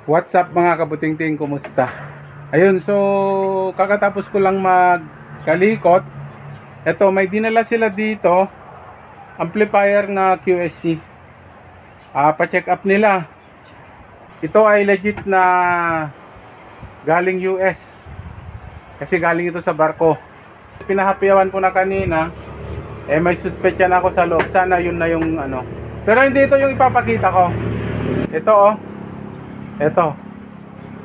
What's up mga kabutingting, kumusta? Ayun, so kakatapos ko lang magkalikot. Ito, may dinala sila dito, amplifier na QSC. Pa-check up nila. Ito ay legit na galing US. Kasi galing ito sa barko. Pinahapiyawan ko na kanina. May suspect ako sa loob. Sana yun na yung ano. Pero hindi ito yung ipapakita ko. Ito ito.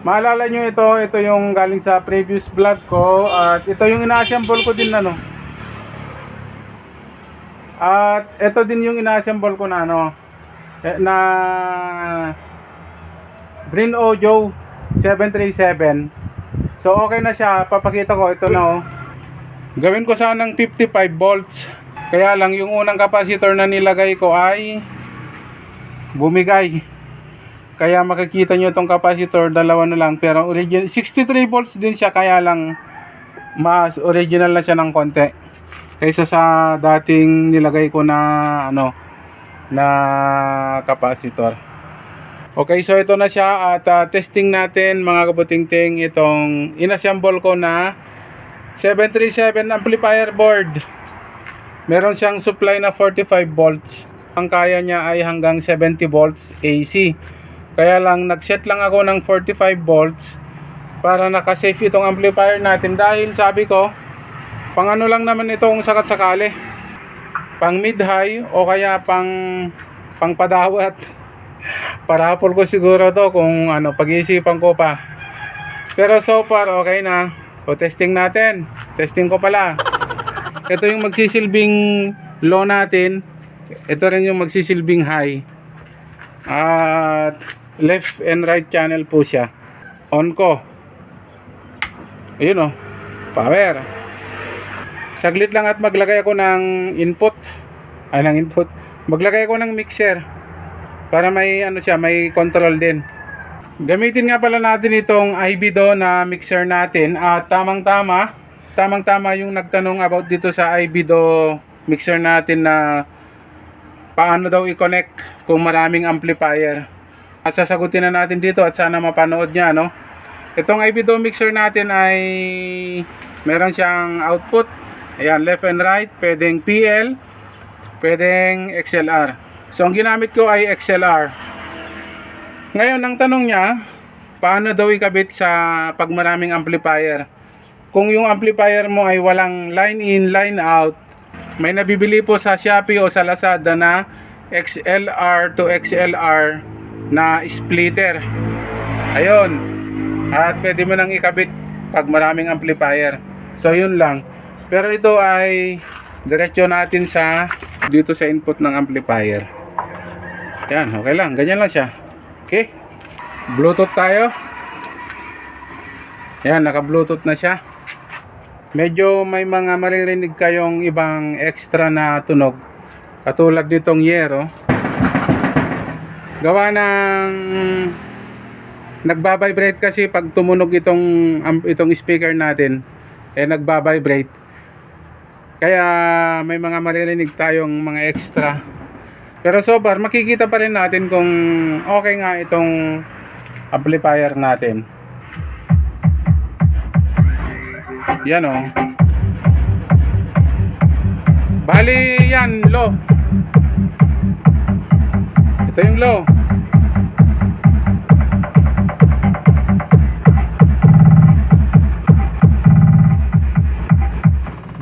Maalala nyo ito yung galing sa previous vlog ko. At ito yung ina-assemble ko din At ito din yung ina-assemble ko na na Green Ojo 737. So okay na siya. Papakita ko ito na Gawin ko sanang 55 volts. Kaya lang yung unang capacitor na nilagay ko ay bumigay. Kaya makikita nyo itong capacitor, dalawa na lang. Pero original, 63 volts din siya, kaya lang mas original na siya ng konti. Kaysa sa dating nilagay ko na na capacitor. Okay, so ito na siya at testing natin mga kabutingting itong inassemble ko na 737 amplifier board. Meron siyang supply na 45 volts. Ang kaya niya ay hanggang 70 volts AC. Kaya lang nag-set lang ako ng 45 volts para naka-safe itong amplifier natin dahil sabi ko pang ano lang naman itong sakat-sakali. Pang mid-high o kaya pang padawat. Parapol ko siguro to kung pag-iisipan ko pa. Pero so far okay na. O testing natin. Testing ko pala. Ito yung magsisilbing low natin. Ito rin yung magsisilbing high. At left and right channel po siya. On ko. Ayun power. Saglit lang at maglagay ako ng input. Maglagay ako ng mixer. Para may may control din. Gamitin nga pala natin itong Ibido na mixer natin. At tamang-tama yung nagtanong about dito sa Ibido mixer natin na paano daw i-connect kung maraming amplifier. Sasagutin na natin dito at sana mapanood niya Itong Ibido mixer natin ay meron siyang output. Ayan, left and right, pwedeng PL, pwedeng XLR. So ang ginamit ko ay XLR. Ngayon ang tanong niya, paano daw ikabit sa pag maraming amplifier? Kung yung amplifier mo ay walang line in, line out, may nabibili po sa Shopee o sa Lazada na XLR to XLR na splitter. Ayun. At pwede mo nang ikabit pag maraming amplifier. So yun lang. Pero ito ay diretso natin dito sa input ng amplifier. Yan, okay lang. Ganyan lang siya. Okay. Bluetooth tayo. Yan, naka-Bluetooth na siya. Medyo may mga maririnig kayong ibang extra na tunog. Katulad nitong yero. Gawa ng nagba-vibrate kasi pag tumunog itong speaker natin, nagba-vibrate. Kaya may mga maririnig tayong mga extra. Pero so far makikita pa rin natin kung okay nga itong amplifier natin. Yan Bali yan, low. Ito yung low.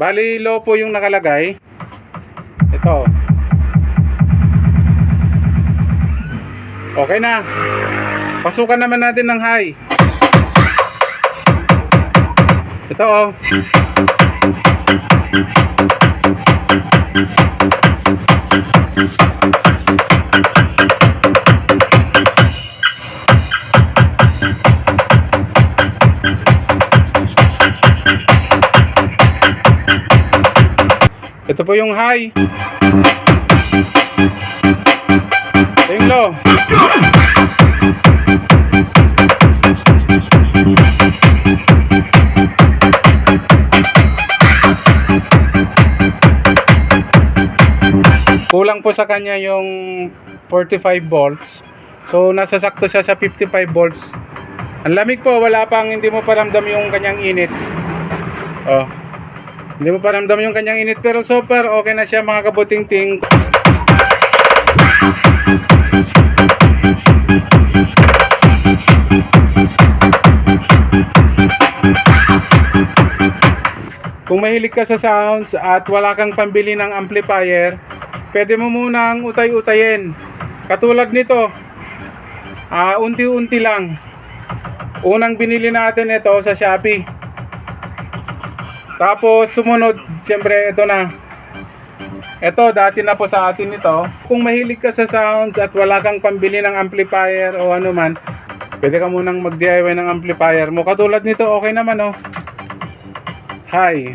Bali low po yung nakalagay. Ito. Okay na. Pasukan naman natin ng high. Ito Ito po yung high. Ito yung low. Kulang po sa kanya yung 45 volts. So nasa sakto siya sa 55 volts. Ang lamig po, wala pang, hindi mo pa ramdam yung kanyang init. Oh. Hindi mo pa ramdam yung kanyang init, pero so far okay na siya mga kabuting-ting. Kung mahilig ka sa sounds at wala kang pambili ng amplifier, pwede mo munang utay-utayin. Katulad nito, unti-unti lang. Unang binili natin ito sa Shopee. Tapos sumunod, siyempre ito na. Ito, dati na po sa atin ito. Kung mahilig ka sa sounds at wala kang pambili ng amplifier o ano man, pwede ka munang mag-DIY ng amplifier mo. Katulad nito, okay naman oh. Hi.